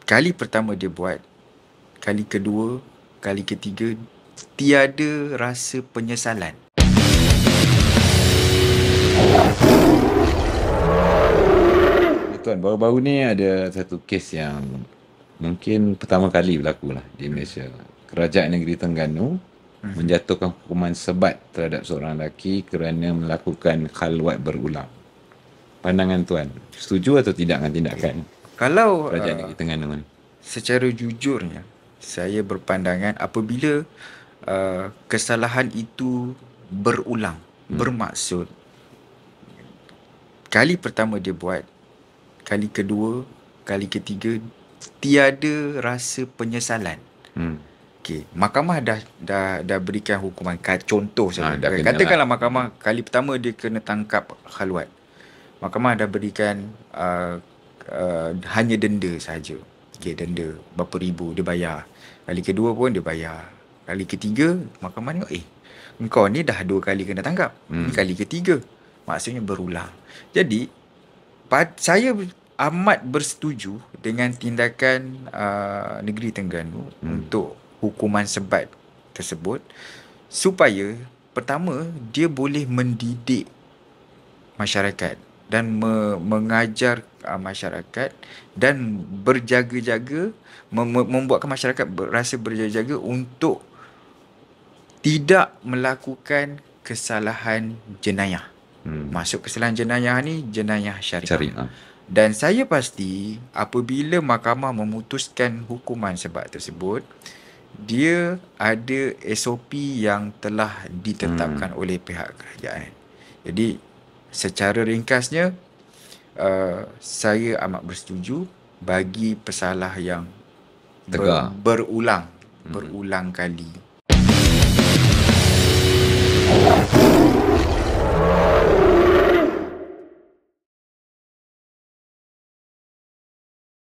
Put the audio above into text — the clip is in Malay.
Kali pertama dia buat, kali kedua, kali ketiga, tiada rasa penyesalan. Tuan, baru-baru ni ada satu kes yang mungkin pertama kali berlaku lah di Malaysia. Kerajaan Negeri Terengganu menjatuhkan hukuman sebat terhadap seorang lelaki kerana melakukan khalwat berulang. Pandangan tuan, setuju atau tidak dengan tindakan Kalau Kerajaan Negeri Terengganu ni? secara jujurnya, saya berpandangan apabila kesalahan itu berulang, bermaksud kali pertama dia buat, kali kedua, kali ketiga, tiada rasa penyesalan. Okey, mahkamah dah berikan hukuman. Contoh saja. Dah kena Katakanlah lah. mahkamah kali pertama dia kena tangkap khalwat. Mahkamah dah berikan hanya denda saja. Okey, denda berapa ribu dia bayar. Kali kedua pun dia bayar. Kali ketiga mahkamah tengok, engkau ni dah 2 kali kena tangkap. Ni kali ketiga. Maksudnya berulang. Jadi saya amat bersetuju dengan tindakan Negeri Terengganu untuk hukuman sebat tersebut, supaya pertama dia boleh mendidik masyarakat dan mengajar masyarakat dan berjaga-jaga, membuatkan masyarakat rasa berjaga-jaga untuk tidak melakukan kesalahan jenayah. Masuk kesalahan jenayah ni jenayah syariah. Dan saya pasti apabila mahkamah memutuskan hukuman sebat tersebut, dia ada SOP yang telah ditetapkan oleh pihak kerajaan. Jadi secara ringkasnya, saya amat bersetuju bagi pesalah yang berulang kali